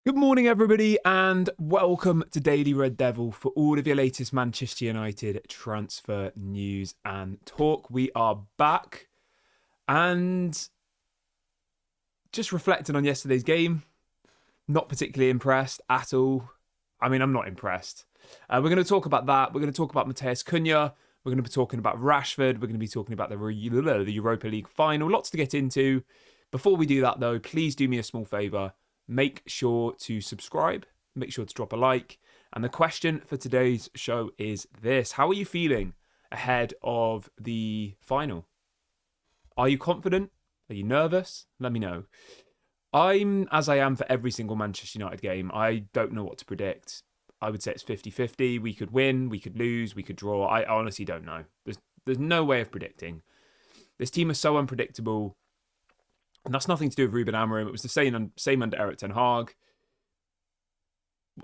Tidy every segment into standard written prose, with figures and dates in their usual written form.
Good morning, everybody, and welcome to Daily Red Devil for all of your latest Manchester United transfer news and talk. We are back and just reflecting on yesterday's game. Not particularly impressed at all. I mean, I'm not impressed. We're going to talk about that. We're going to talk about Matheus Cunha. We're going to be talking about Rashford. We're going to be talking about the Europa League final. Lots to get into. Before we do that, though, please do me a small favour. Make sure to subscribe. Make sure to drop a like. And the question for today's show is this. How are you feeling ahead of the final? Are you confident? Are you nervous? Let me know. I'm as I am for every single Manchester United game. I don't know what to predict. I would say it's 50-50. We could win, we could lose, we could draw. I honestly don't know. There's no way of predicting. This team is so unpredictable. And that's nothing to do with Ruben Amorim. It was the same under Erik ten Hag.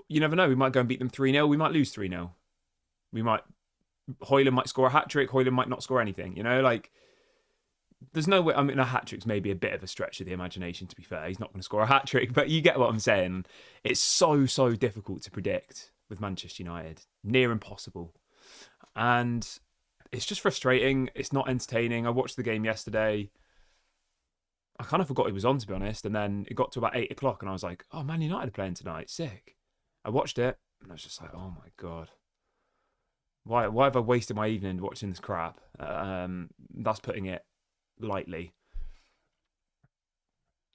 You never know. We might go and beat them 3-0. We might lose 3-0. Højlund might score a hat-trick. Højlund might not score anything. There's no way. I mean, a hat-trick's maybe a bit of a stretch of the imagination, to be fair. He's not going to score a hat-trick, but you get what I'm saying. It's so difficult to predict with Manchester United. Near impossible. And it's just frustrating. It's not entertaining. I watched the game yesterday. I kind of forgot he was on, to be honest. And then it got to about 8 o'clock and I was like, oh, Man United are playing tonight. Sick. I watched it and I was just like, oh my God. Why have I wasted my evening watching this crap? That's putting it lightly.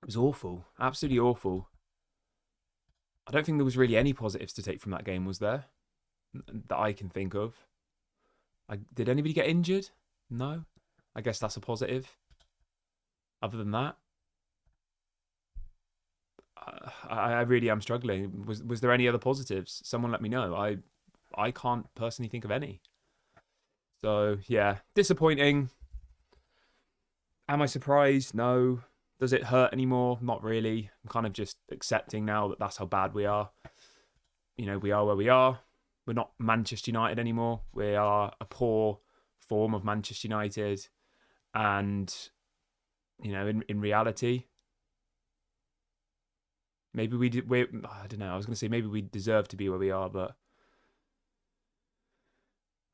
It was awful. Absolutely awful. I don't think there was really any positives to take from that game, was there? That I can think of. Did anybody get injured? No. I guess that's a positive. Other than that, I really am struggling. Was there any other positives? Someone let me know. I can't personally think of any. So, yeah, disappointing. Am I surprised? No. Does it hurt anymore? Not really. I'm kind of just accepting now that that's how bad we are. We are where we are. We're not Manchester United anymore. We are a poor form of Manchester United. And in reality, maybe I don't know. I was going to say maybe we deserve to be where we are, but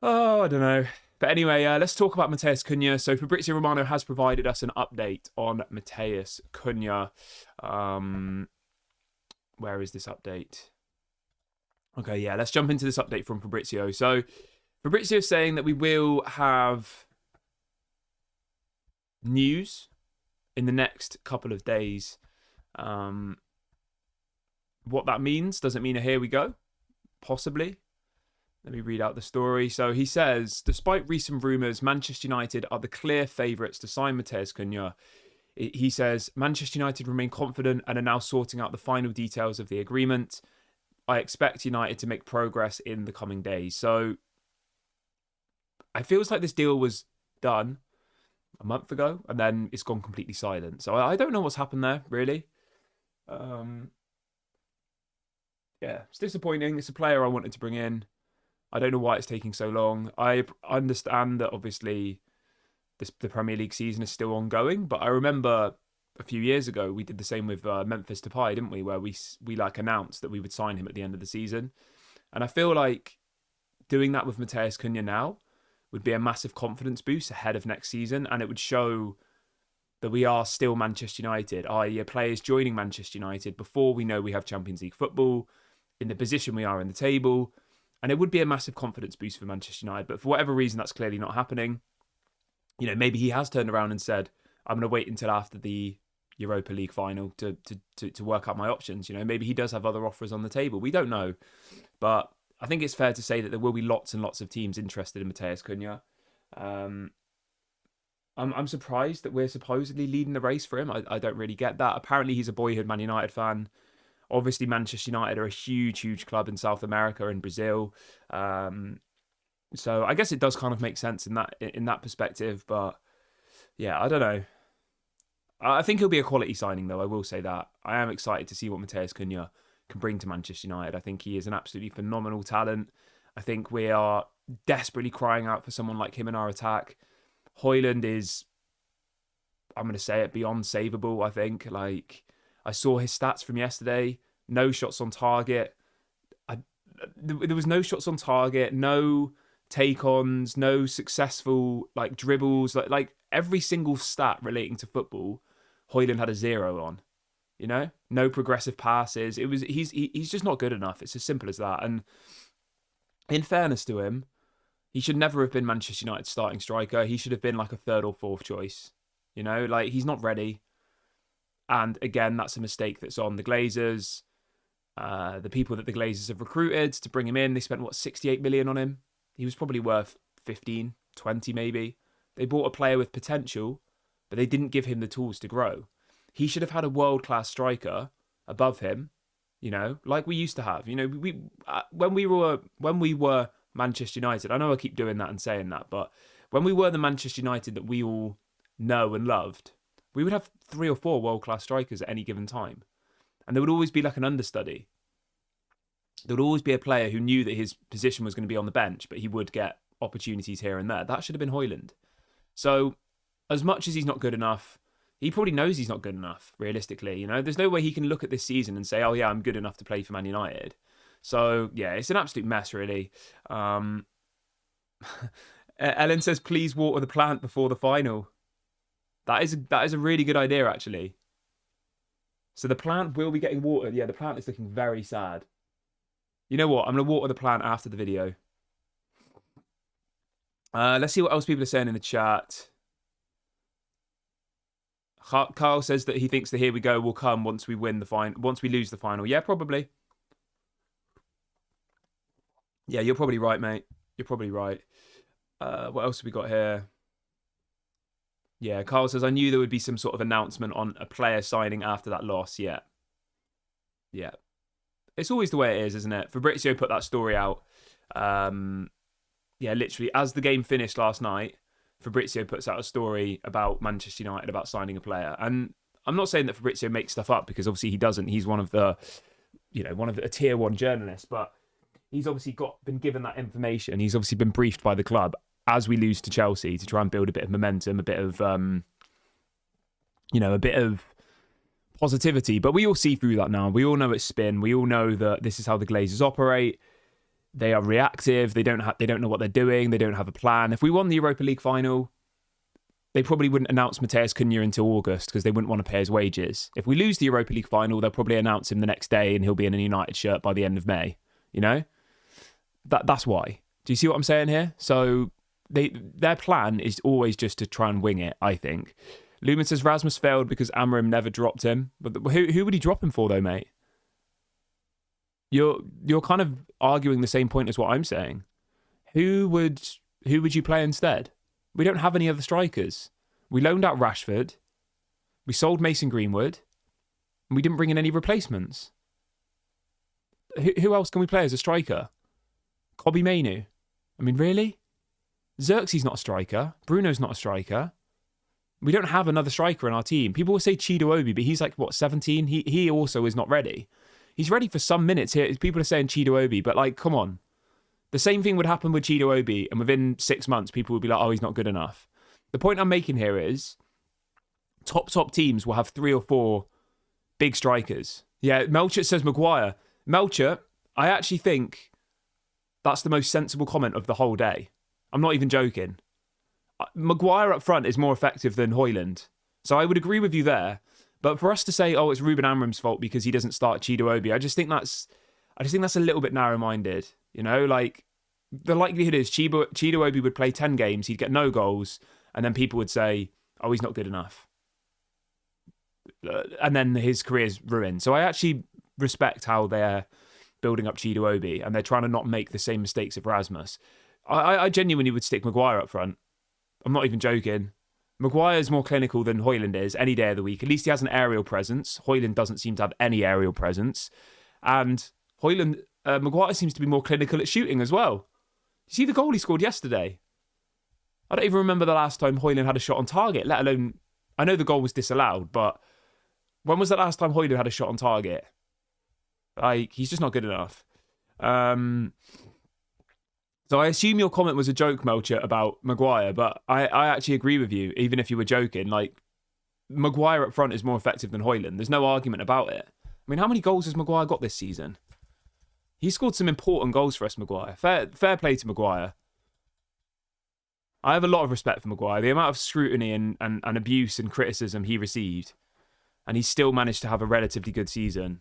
I don't know. But anyway, let's talk about Matheus Cunha. So Fabrizio Romano has provided us an update on Matheus Cunha. Where is this update? Okay, yeah, let's jump into this update from Fabrizio. So Fabrizio is saying that we will have news in the next couple of days. What that means, does it mean a here we go? Possibly. Let me read out the story. So he says, despite recent rumours, Manchester United are the clear favourites to sign Matheus Cunha. He says, Manchester United remain confident and are now sorting out the final details of the agreement. I expect United to make progress in the coming days. So it feels like this deal was done a month ago, and then it's gone completely silent. So I don't know what's happened there, really. Yeah, it's disappointing. It's a player I wanted to bring in. I don't know why it's taking so long. I understand that obviously the Premier League season is still ongoing, but I remember a few years ago we did the same with Memphis Depay, didn't we? Where we announced that we would sign him at the end of the season, and I feel like doing that with Matheus Cunha now would be a massive confidence boost ahead of next season, and it would show that we are still Manchester United, i.e. players joining Manchester United before we know we have Champions League football, in the position we are in the table, and it would be a massive confidence boost for Manchester United, but for whatever reason that's clearly not happening. Maybe he has turned around and said, I'm going to wait until after the Europa League final to work out my options. Maybe he does have other offers on the table. We don't know, but I think it's fair to say that there will be lots and lots of teams interested in Matheus Cunha. I'm surprised that we're supposedly leading the race for him. I don't really get that. Apparently, he's a boyhood Man United fan. Obviously, Manchester United are a huge club in South America and Brazil. So I guess it does kind of make sense in that perspective. But yeah, I don't know. I think he'll be a quality signing, though. I will say that. I am excited to see what Matheus Cunha can bring to Manchester United. I think he is an absolutely phenomenal talent. I think we are desperately crying out for someone like him in our attack. Højlund is, I'm going to say it, beyond savable, I think. I saw his stats from yesterday. no shots on target. There was no shots on target, no take-ons, no successful like dribbles, like every single stat relating to football, Højlund had a 0 on. You know, no progressive passes. He's just not good enough. It's as simple as that. And in fairness to him, he should never have been Manchester United's starting striker. He should have been like a third or fourth choice. You know, like he's not ready. And again, that's a mistake that's on the Glazers. The people that the Glazers have recruited to bring him in, they spent, 68 million on him? He was probably worth 15, 20 maybe. They bought a player with potential, but they didn't give him the tools to grow. He should have had a world-class striker above him, you know, like we used to have. You know, when we were Manchester United, I know I keep doing that and saying that, but when we were the Manchester United that we all know and loved, we would have 3 or 4 world-class strikers at any given time. And there would always be like an understudy. There would always be a player who knew that his position was going to be on the bench, but he would get opportunities here and there. That should have been Højlund. So as much as he's not good enough, he probably knows he's not good enough, realistically. You know, there's no way he can look at this season and say, oh yeah, I'm good enough to play for Man United. So yeah, it's an absolute mess, really. Ellen says, please water the plant before the final. That is a really good idea, actually. So the plant will be getting watered. Yeah, the plant is looking very sad. You know what? I'm going to water the plant after the video. Let's see what else people are saying in the chat. Carl says that he thinks the here we go will come once we win the final. Once we lose the final. Yeah, probably. Yeah, you're probably right, mate. You're probably right. What else have we got here? Yeah, Carl says, I knew there would be some sort of announcement on a player signing after that loss. Yeah. Yeah. It's always the way it is, isn't it? Fabrizio put that story out. Yeah, literally, as the game finished last night, Fabrizio puts out a story about Manchester United, about signing a player. And I'm not saying that Fabrizio makes stuff up, because obviously he doesn't. He's one of the, a tier 1 journalists, but he's obviously been given that information. He's obviously been briefed by the club as we lose to Chelsea to try and build a bit of momentum, a bit of, a bit of positivity. But we all see through that now. We all know it's spin. We all know that this is how the Glazers operate. They are reactive. They don't know what they're doing. They don't have a plan. If we won the Europa League final, they probably wouldn't announce Matheus Cunha until August because they wouldn't want to pay his wages. If we lose the Europa League final, they'll probably announce him the next day and he'll be in a United shirt by the end of May. You know? That's why. Do you see what I'm saying here? So their plan is always just to try and wing it, I think. Lumen says Rasmus failed because Amorim never dropped him. But who would he drop him for, though, mate? You're kind of arguing the same point as what I'm saying. Who would you play instead? We don't have any other strikers. We loaned out Rashford. We sold Mason Greenwood. And we didn't bring in any replacements. Who else can we play as a striker? Kobbie Mainoo. I mean, really? Xerxes not a striker. Bruno's not a striker. We don't have another striker in our team. People will say Chido Obi, but he's like, 17? He also is not ready. He's ready for some minutes here. People are saying Chido Obi, but like, come on. The same thing would happen with Chido Obi, and within 6 months, people would be like, oh, he's not good enough. The point I'm making here is top teams will have 3 or 4 big strikers. Yeah, Melchett says Maguire. Melchett, I actually think that's the most sensible comment of the whole day. I'm not even joking. Maguire up front is more effective than Højlund. So I would agree with you there. But for us to say, oh, it's Ruben Amorim's fault because he doesn't start Chido Obi, I just think that's a little bit narrow-minded. You know, like the likelihood is Chido Obi would play 10 games, he'd get no goals, and then people would say, oh, he's not good enough. And then his career's ruined. So I actually respect how they're building up Chido Obi and they're trying to not make the same mistakes of Rasmus. I genuinely would stick Maguire up front. I'm not even joking. Maguire's more clinical than Højlund is any day of the week. At least he has an aerial presence. Højlund doesn't seem to have any aerial presence. And Maguire seems to be more clinical at shooting as well. You see the goal he scored yesterday? I don't even remember the last time Højlund had a shot on target, let alone... I know the goal was disallowed, but when was the last time Højlund had a shot on target? Like, he's just not good enough. So I assume your comment was a joke, Melcher, about Maguire, but I actually agree with you, even if you were joking. Like, Maguire up front is more effective than Højlund. There's no argument about it. I mean, how many goals has Maguire got this season? He scored some important goals for us, Maguire. Fair play to Maguire. I have a lot of respect for Maguire. The amount of scrutiny and abuse and criticism he received, and he still managed to have a relatively good season.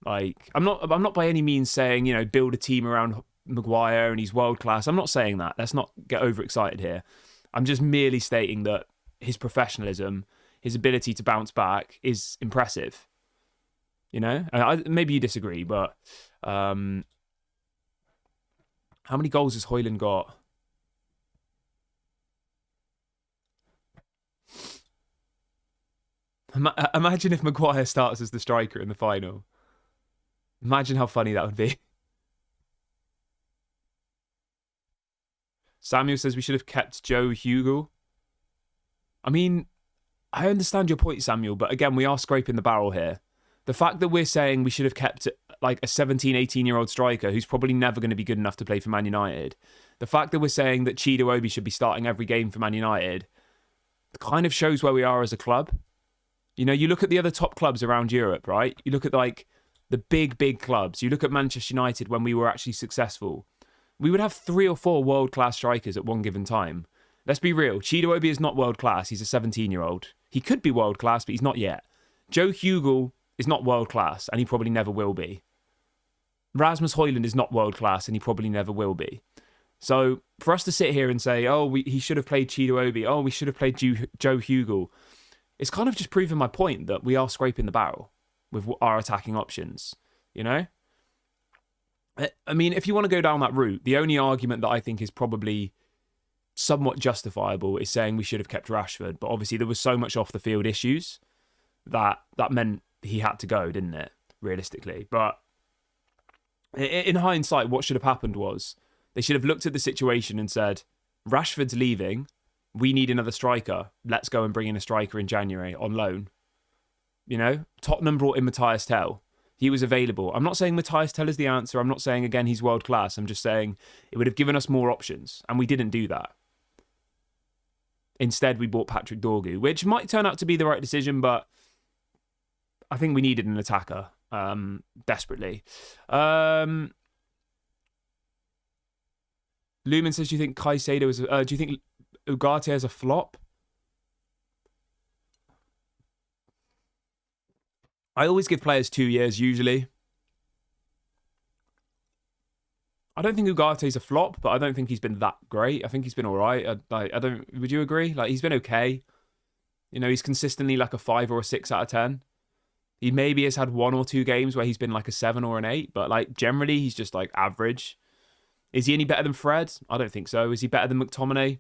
Like, I'm not by any means saying, build a team around Maguire and he's world class. I'm not saying that. Let's not get overexcited here. I'm just merely stating that his professionalism, his ability to bounce back is impressive. Maybe you disagree, but how many goals has Højlund got? Imagine if Maguire starts as the striker in the final. Imagine how funny that would be. Samuel says we should have kept Joe Hugo. I mean, I understand your point, Samuel, but again, we are scraping the barrel here. The fact that we're saying we should have kept like a 17, 18-year-old striker who's probably never going to be good enough to play for Man United. The fact that we're saying that Chido should be starting every game for Man United kind of shows where we are as a club. You look at the other top clubs around Europe, right? You look at like the big clubs. You look at Manchester United when we were actually successful. We would have 3 or 4 world-class strikers at one given time. Let's be real. Chido is not world-class. He's a 17-year-old. He could be world-class, but he's not yet. Joe Hugo is not world-class, and he probably never will be. Rasmus Højlund is not world-class, and he probably never will be. So for us to sit here and say, he should have played Chido we should have played Joe Hugo, it's kind of just proving my point that we are scraping the barrel with our attacking options, I mean, if you want to go down that route, the only argument that I think is probably somewhat justifiable is saying we should have kept Rashford. But obviously there was so much off the field issues that meant he had to go, didn't it? Realistically. But in hindsight, what should have happened was they should have looked at the situation and said, Rashford's leaving. We need another striker. Let's go and bring in a striker in January on loan. Tottenham brought in Matheus Cunha. He was available. I'm not saying Matheus Cunha is the answer. I'm not saying, again, he's world class. I'm just saying it would have given us more options. And we didn't do that. Instead, we bought Patrick Dorgu, which might turn out to be the right decision, but I think we needed an attacker desperately. Lumen says, do you think Caicedo is... do you think Ugarte is a flop? I always give players 2 years, usually. I don't think Ugarte's a flop, but I don't think he's been that great. I think he's been all right. I don't... Would you agree? Like, he's been okay. He's consistently like a 5 or a 6 out of 10. He maybe has had 1 or 2 games where he's been like a 7 or an 8, but like generally he's just like average. Is he any better than Fred? I don't think so. Is he better than McTominay?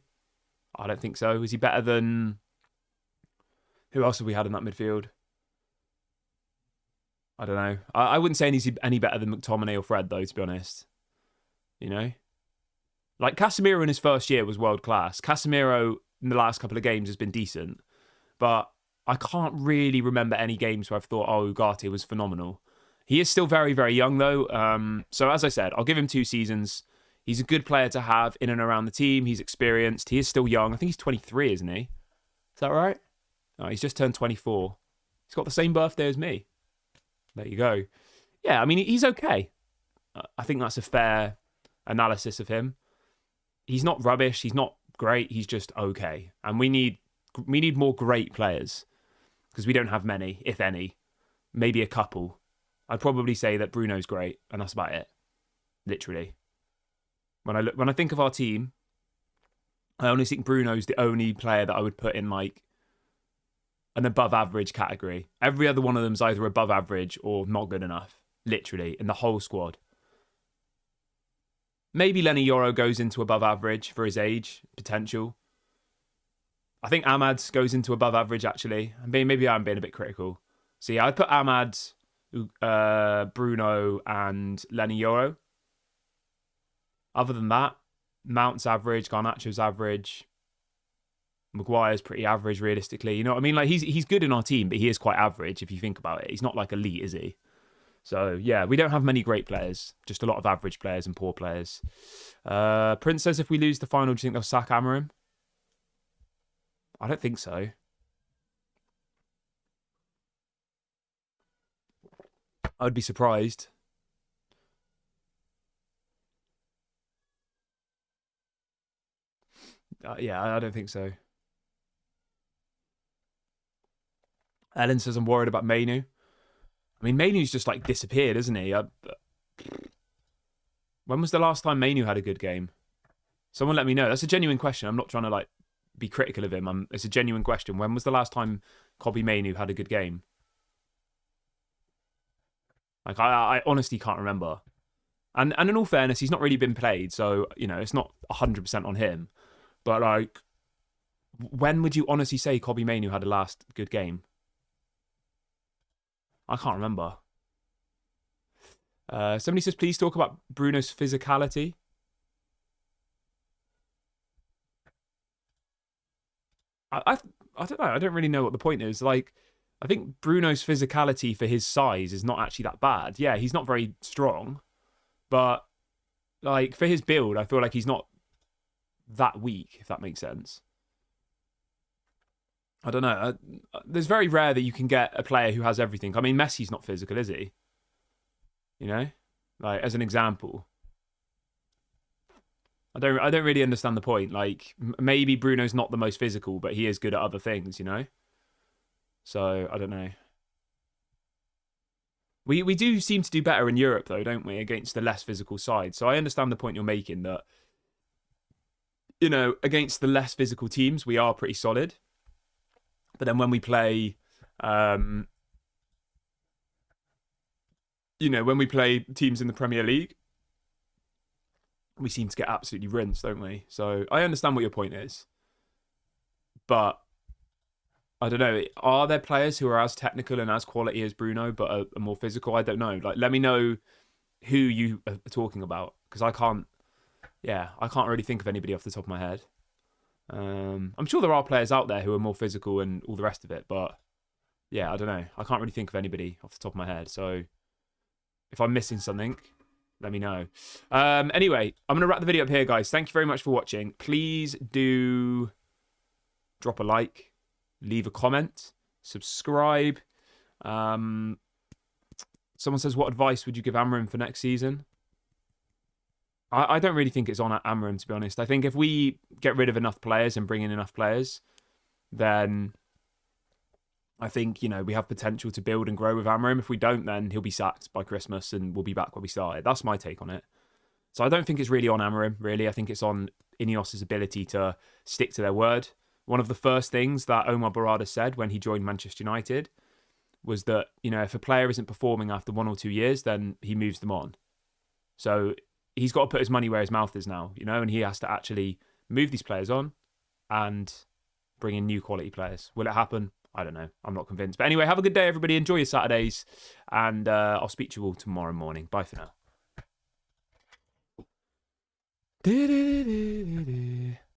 I don't think so. Is he better than... Who else have we had in that midfield? I don't know. I wouldn't say he's any better than McTominay or Fred, though, to be honest. Like, Casemiro in his first year was world class. Casemiro in the last couple of games has been decent. But I can't really remember any games where I've thought, Ugarte was phenomenal. He is still very, very young, though. So, as I said, I'll give him 2 seasons. He's a good player to have in and around the team. He's experienced. He is still young. I think he's 23, isn't he? Is that right? Oh, he's just turned 24. He's got the same birthday as me. There you go. Yeah, I mean, he's okay. I think that's a fair analysis of him. He's not rubbish. He's not great. He's just okay. And we need more great players because we don't have many, if any. Maybe a couple. I'd probably say that Bruno's great, and that's about it. Literally. When I think of our team, I only think Bruno's the only player that I would put in like an above average category. Every other one of them's either above average or not good enough. Literally, in the whole squad. Maybe Lenny Yoro goes into above average for his age, potential. I think Ahmad goes into above average, actually. Maybe I'm being a bit critical. So yeah, I'd put Ahmad, Bruno, and Lenny Yoro. Other than that, Mount's average, Garnacho's average. Maguire's pretty average, realistically. You know what I mean? Like, he's good in our team, but he is quite average if you think about it. He's not like elite, is he? So, yeah, we don't have many great players. Just a lot of average players and poor players. Prince says, if we lose the final, do you think they'll sack Amorim? I don't think so. I'd be surprised. Yeah, I don't think so. Ellen says I'm worried about Mainu. I mean, Mainu's just like disappeared, isn't he? When was the last time Mainu had a good game? Someone let me know. That's a genuine question. I'm not trying to like be critical of him. It's a genuine question. When was the last time Kobbie Mainu had a good game? Like, I honestly can't remember. And in all fairness, he's not really been played, so, you know, it's not 100% on him. But, like, when would you honestly say Kobbie Mainu had a last good game? I can't remember. Somebody says, please talk about Bruno's physicality. I don't know. I don't really know what the point is. Like, I think Bruno's physicality for his size is not actually that bad. Yeah, he's not very strong, but like for his build, I feel like he's not that weak, if that makes sense. I don't know. There's very rare that you can get a player who has everything. I mean, Messi's not physical, is he? You know, like as an example. I don't really understand the point. Like maybe Bruno's not the most physical, but he is good at other things, you know? So I don't know. We do seem to do better in Europe though, don't we, against the less physical side. So I understand the point you're making that, you know, against the less physical teams, we are pretty solid. But then when we play you know, when we play teams in the Premier League, we seem to get absolutely rinsed, don't we? So I understand what your point is. But I don't know. Are there players who are as technical and as quality as Bruno, but are more physical? I don't know. Like, let me know who you are talking about, because I can't. Yeah, I can't really think of anybody off the top of my head. I'm sure there are players out there who are more physical and all the rest of it, but yeah, I don't know. I can't really think of anybody off the top of my head. So if I'm missing something, let me know. Anyway, I'm going to wrap the video up here, guys. Thank you very much for watching. Please do drop a like, leave a comment, subscribe. Someone says, what advice would you give Amram for next season? I don't really think it's on Amram, to be honest. I think if we get rid of enough players and bring in enough players, then I think, you know, we have potential to build and grow with Amram. If we don't, then he'll be sacked by Christmas and we'll be back where we started. That's my take on it. So I don't think it's really on Amram, really. I think it's on Ineos's ability to stick to their word. One of the first things that Omar Barada said when he joined Manchester United was that, you know, if a player isn't performing after 1 or 2 years, then he moves them on. So he's got to put his money where his mouth is now, you know, and he has to actually move these players on and bring in new quality players. Will it happen? I don't know. I'm not convinced. But anyway, have a good day, everybody. Enjoy your Saturdays. And I'll speak to you all tomorrow morning. Bye for now.